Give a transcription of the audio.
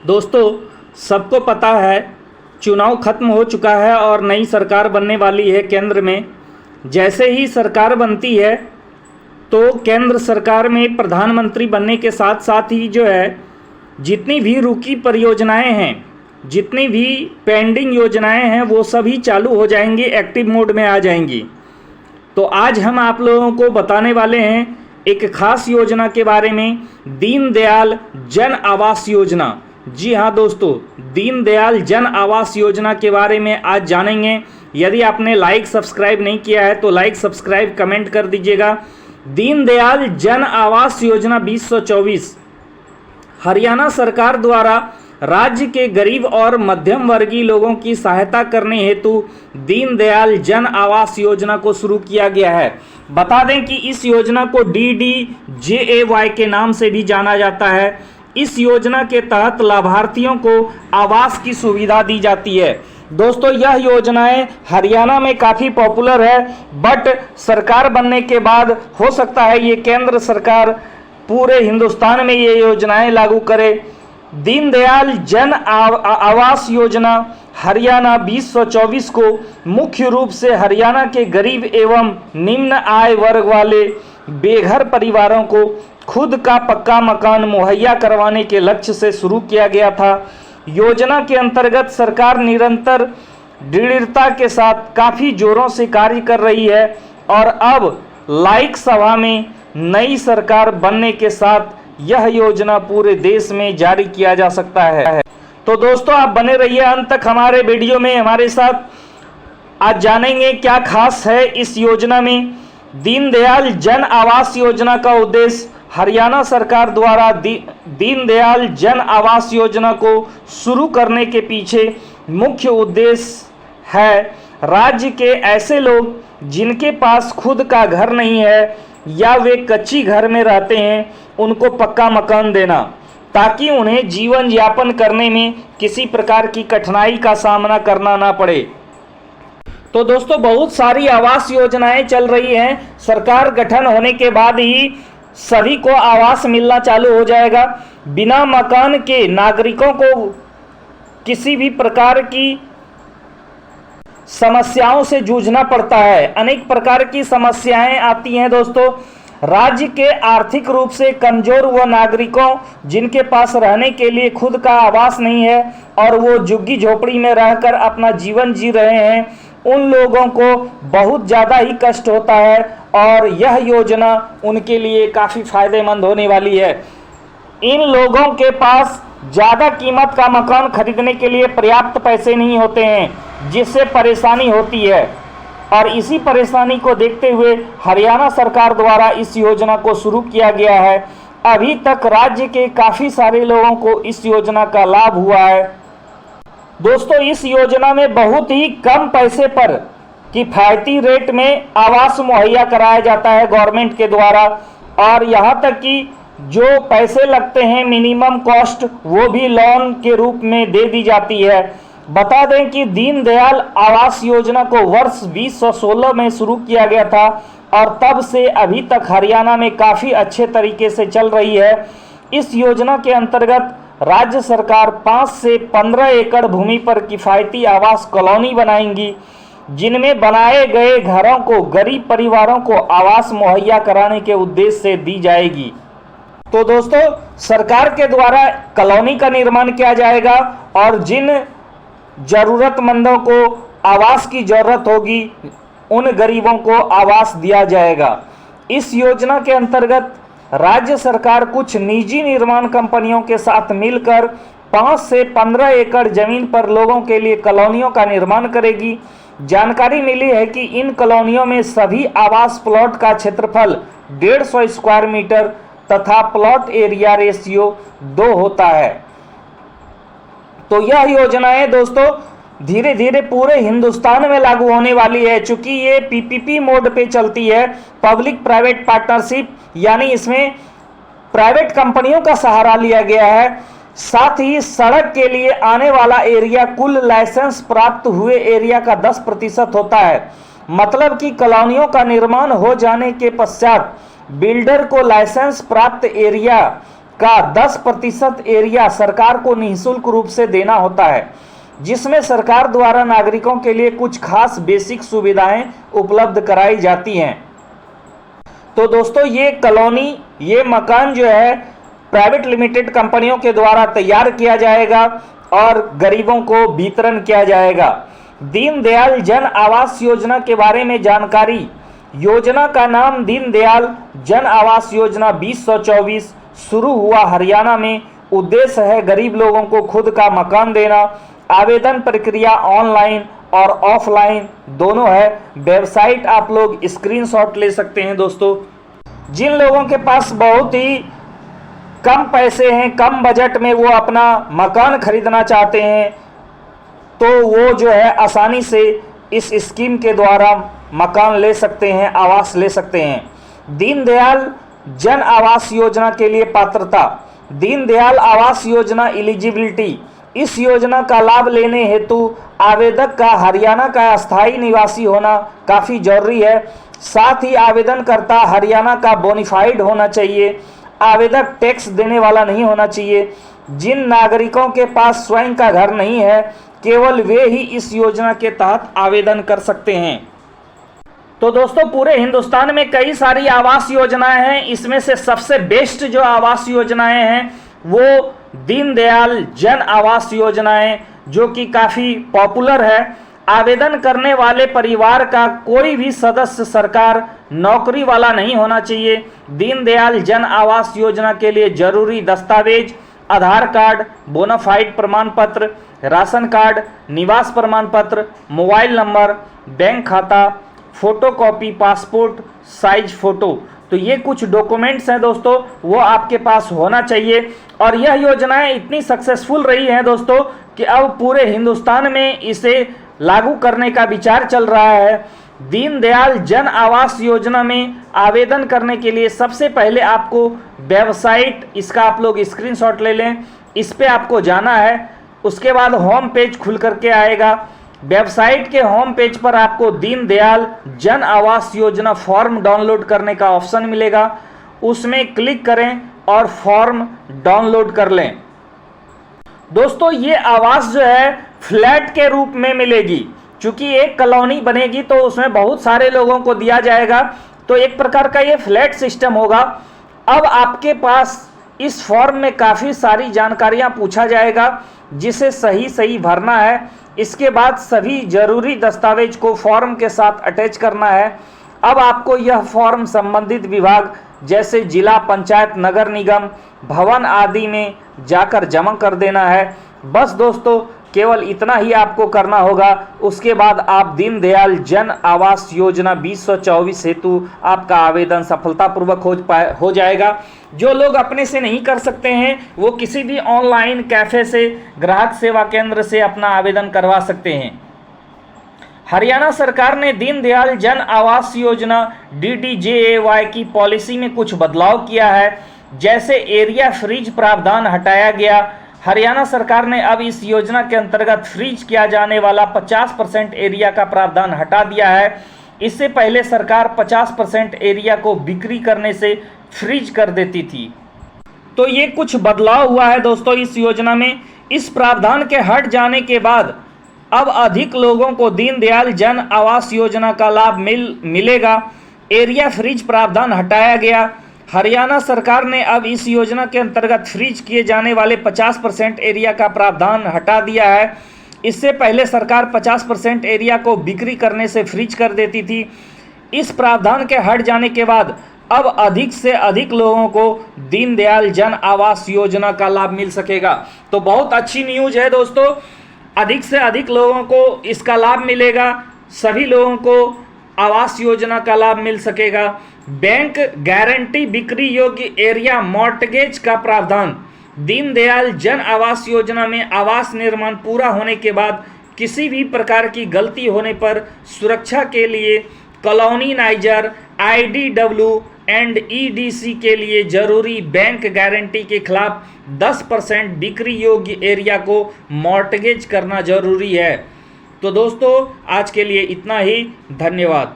दोस्तों, सबको पता है चुनाव खत्म हो चुका है और नई सरकार बनने वाली है केंद्र में। जैसे ही सरकार बनती है तो केंद्र सरकार में प्रधानमंत्री बनने के साथ साथ ही जो है जितनी भी रुकी परियोजनाएं हैं, जितनी भी पेंडिंग योजनाएं हैं, वो सभी चालू हो जाएंगी, एक्टिव मोड में आ जाएंगी। तो आज हम आप लोगों को बताने वाले हैं एक खास योजना के बारे में, दीनदयाल जन आवास योजना। जी हाँ दोस्तों, दीनदयाल जन आवास योजना के बारे में आज जानेंगे। यदि आपने लाइक सब्सक्राइब नहीं किया है तो लाइक सब्सक्राइब कमेंट कर दीजिएगा। दीनदयाल जन आवास योजना 2024 हरियाणा सरकार द्वारा राज्य के गरीब और मध्यम वर्गीय लोगों की सहायता करने हेतु दीनदयाल जन आवास योजना को शुरू किया गया है। बता दें कि इस योजना को DDJAY के नाम से भी जाना जाता है। इस योजना के तहत लाभार्थियों को आवास की सुविधा दी जाती है। दोस्तों, यह योजनाएं हरियाणा में काफ़ी पॉपुलर है, बट सरकार बनने के बाद हो सकता है ये केंद्र सरकार पूरे हिंदुस्तान में ये योजनाएं लागू करे। दीनदयाल जन आवास योजना हरियाणा 2024 को मुख्य रूप से हरियाणा के गरीब एवं निम्न आय वर्ग वाले बेघर परिवारों को खुद का पक्का मकान मुहैया करवाने के लक्ष्य से शुरू किया गया था। योजना के अंतर्गत सरकार निरंतर दृढ़ता के साथ काफ़ी जोरों से कार्य कर रही है और अब लोक सभा में नई सरकार बनने के साथ यह योजना पूरे देश में जारी किया जा सकता है। तो दोस्तों, आप बने रहिए अंत तक हमारे वीडियो में हमारे साथ। आज जानेंगे क्या खास है इस योजना में। दीनदयाल जन आवास योजना का उद्देश्य हरियाणा सरकार द्वारा दीनदयाल जन आवास योजना को शुरू करने के पीछे मुख्य उद्देश्य है राज्य के ऐसे लोग जिनके पास खुद का घर नहीं है या वे कच्ची घर में रहते हैं, उनको पक्का मकान देना, ताकि उन्हें जीवन यापन करने में किसी प्रकार की कठिनाई का सामना करना ना पड़े। तो दोस्तों, बहुत सारी आवास योजनाएं चल रही हैं। सरकार गठन होने के बाद ही सभी को आवास मिलना चालू हो जाएगा। बिना मकान के नागरिकों को किसी भी प्रकार की समस्याओं से जूझना पड़ता है। अनेक प्रकार की समस्याएं आती हैं दोस्तों। राज्य के आर्थिक रूप से कमजोर व नागरिकों जिनके पास रहने के लिए खुद का आवास नहीं है और वो झुग्गी झोपड़ी में रहकर अपना जीवन जी रहे हैं, उन लोगों को बहुत ज़्यादा ही कष्ट होता है और यह योजना उनके लिए काफ़ी फायदेमंद होने वाली है। इन लोगों के पास ज़्यादा कीमत का मकान खरीदने के लिए पर्याप्त पैसे नहीं होते हैं, जिससे परेशानी होती है और इसी परेशानी को देखते हुए हरियाणा सरकार द्वारा इस योजना को शुरू किया गया है। अभी तक राज्य के काफ़ी सारे लोगों को इस योजना का लाभ हुआ है। दोस्तों, इस योजना में बहुत ही कम पैसे पर किफ़ायती रेट में आवास मुहैया कराया जाता है गवर्नमेंट के द्वारा, और यहाँ तक कि जो पैसे लगते हैं मिनिमम कॉस्ट वो भी लोन के रूप में दे दी जाती है। बता दें कि दीनदयाल आवास योजना को वर्ष 2016 में शुरू किया गया था और तब से अभी तक हरियाणा में काफ़ी अच्छे तरीके से चल रही है। इस योजना के अंतर्गत राज्य सरकार 5 से 15 एकड़ भूमि पर किफ़ायती आवास कॉलोनी बनाएंगी, जिनमें बनाए गए घरों को गरीब परिवारों को आवास मुहैया कराने के उद्देश्य से दी जाएगी। तो दोस्तों, सरकार के द्वारा कॉलोनी का निर्माण किया जाएगा और जिन ज़रूरतमंदों को आवास की ज़रूरत होगी उन गरीबों को आवास दिया जाएगा। इस योजना के अंतर्गत राज्य सरकार कुछ निजी निर्माण कंपनियों के साथ मिलकर 5 से 15 एकड़ जमीन पर लोगों के लिए कॉलोनियों का निर्माण करेगी। जानकारी मिली है कि इन कॉलोनियों में सभी आवास प्लॉट का क्षेत्रफल 150 स्क्वायर मीटर तथा प्लॉट एरिया रेशियो 2 होता है। तो यह योजनाएं दोस्तों धीरे धीरे पूरे हिंदुस्तान में लागू होने वाली है। चूंकि ये PPP मोड पे चलती है, पब्लिक प्राइवेट पार्टनरशिप, यानी इसमें प्राइवेट कंपनियों का सहारा लिया गया है। साथ ही सड़क के लिए आने वाला एरिया कुल लाइसेंस प्राप्त हुए एरिया का 10% होता है। मतलब कि कॉलोनियों का निर्माण हो जाने के पश्चात बिल्डर को लाइसेंस प्राप्त एरिया का 10% एरिया सरकार को निःशुल्क रूप से देना होता है, जिसमें सरकार द्वारा नागरिकों के लिए कुछ खास बेसिक सुविधाएं उपलब्ध कराई जाती हैं। तो दोस्तों ये कॉलोनी, ये मकान जो है प्राइवेट लिमिटेड कंपनियों के द्वारा तैयार किया जाएगा और गरीबों को वितरण किया जाएगा। दीनदयाल जन आवास योजना के बारे में जानकारी। योजना का नाम दीनदयाल जन आवास योजना 2024 शुरू हुआ हरियाणा में। उद्देश्य है गरीब लोगों को खुद का मकान देना। आवेदन प्रक्रिया ऑनलाइन और ऑफलाइन दोनों है। वेबसाइट आप लोग स्क्रीनशॉट ले सकते हैं। दोस्तों जिन लोगों के पास बहुत ही कम पैसे हैं, कम बजट में वो अपना मकान खरीदना चाहते हैं, तो वो जो है आसानी से इस स्कीम के द्वारा मकान ले सकते हैं, आवास ले सकते हैं। दीनदयाल जन आवास योजना के लिए पात्रता। दीनदयाल आवास योजना एलिजिबिलिटी। इस योजना का लाभ लेने हेतु आवेदक का हरियाणा का स्थायी निवासी होना काफ़ी जरूरी है। साथ ही आवेदनकर्ता हरियाणा का बोनाफाइड होना चाहिए। आवेदक टैक्स देने वाला नहीं होना चाहिए। जिन नागरिकों के पास स्वयं का घर नहीं है, केवल वे ही इस योजना के तहत आवेदन कर सकते हैं। तो दोस्तों पूरे हिंदुस्तान में कई सारी आवास योजनाएं हैं। इसमें से सबसे बेस्ट जो आवास योजनाएं हैं वो दीनदयाल जन आवास योजना है, जो कि काफ़ी पॉपुलर है। आवेदन करने वाले परिवार का कोई भी सदस्य सरकार नौकरी वाला नहीं होना चाहिए। दीनदयाल जन आवास योजना के लिए जरूरी दस्तावेज आधार कार्ड, बोनाफाइड प्रमाण पत्र, राशन कार्ड, निवास प्रमाण पत्र, मोबाइल नंबर, बैंक खाता, फोटोकॉपी पासपोर्ट साइज फोटो। तो ये कुछ डॉक्यूमेंट्स हैं दोस्तों, वो आपके पास होना चाहिए। और यह योजनाएं इतनी सक्सेसफुल रही हैं दोस्तों कि अब पूरे हिंदुस्तान में इसे लागू करने का विचार चल रहा है। दीनदयाल जन आवास योजना में आवेदन करने के लिए सबसे पहले आपको वेबसाइट, इसका आप लोग स्क्रीनशॉट ले लें, इस पे आपको जाना है। उसके बाद होम पेज खुल करके आएगा। वेबसाइट के होम पेज पर आपको दीनदयाल जन आवास योजना फॉर्म डाउनलोड करने का ऑप्शन मिलेगा। उसमें क्लिक करें और फॉर्म डाउनलोड कर लें। दोस्तों ये आवास जो है फ्लैट के रूप में मिलेगी, क्योंकि एक कॉलोनी बनेगी तो उसमें बहुत सारे लोगों को दिया जाएगा, तो एक प्रकार का ये फ्लैट सिस्टम होगा। अब आपके पास इस फॉर्म में काफ़ी सारी जानकारियां पूछा जाएगा, जिसे सही सही भरना है। इसके बाद सभी जरूरी दस्तावेज को फॉर्म के साथ अटैच करना है। अब आपको यह फॉर्म संबंधित विभाग जैसे जिला पंचायत, नगर निगम, भवन आदि में जाकर जमा कर देना है। बस दोस्तों केवल इतना ही आपको करना होगा। उसके बाद आप दीनदयाल जन आवास योजना 2024 हेतु आपका आवेदन सफलतापूर्वक हो जाएगा। जो लोग अपने से नहीं कर सकते हैं वो किसी भी ऑनलाइन कैफ़े से, ग्राहक सेवा केंद्र से अपना आवेदन करवा सकते हैं। हरियाणा सरकार ने दीनदयाल जन आवास योजना DDJAY की पॉलिसी में कुछ बदलाव किया है, जैसे एरिया फ्रीज प्रावधान हटाया गया। हरियाणा सरकार ने अब इस योजना के अंतर्गत फ्रीज किया जाने वाला 50% एरिया का प्रावधान हटा दिया है। इससे पहले सरकार 50% एरिया को बिक्री करने से फ्रीज कर देती थी। तो ये कुछ बदलाव हुआ है दोस्तों इस योजना में। इस प्रावधान के हट जाने के बाद अब अधिक लोगों को दीनदयाल जन आवास योजना का लाभ मिलेगा। एरिया फ्रीज प्रावधान हटाया गया। हरियाणा सरकार ने अब इस योजना के अंतर्गत फ्रीज किए जाने वाले 50% एरिया का प्रावधान हटा दिया है। इससे पहले सरकार 50% एरिया को बिक्री करने से फ्रीज कर देती थी। इस प्रावधान के हट जाने के बाद अब अधिक से अधिक लोगों को दीनदयाल जन आवास योजना का लाभ मिल सकेगा। तो बहुत अच्छी न्यूज़ है दोस्तों, अधिक से अधिक लोगों को इसका लाभ मिलेगा। सभी लोगों को आवास योजना का लाभ मिल सकेगा। बैंक गारंटी बिक्री योग्य एरिया मॉर्टगेज का प्रावधान। दीनदयाल जन आवास योजना में आवास निर्माण पूरा होने के बाद किसी भी प्रकार की गलती होने पर सुरक्षा के लिए colony niger, IDW and EDC के लिए जरूरी बैंक गारंटी के खिलाफ 10% बिक्री योग्य एरिया को मॉर्टगेज करना जरूरी है। तो दोस्तों आज के लिए इतना ही। धन्यवाद।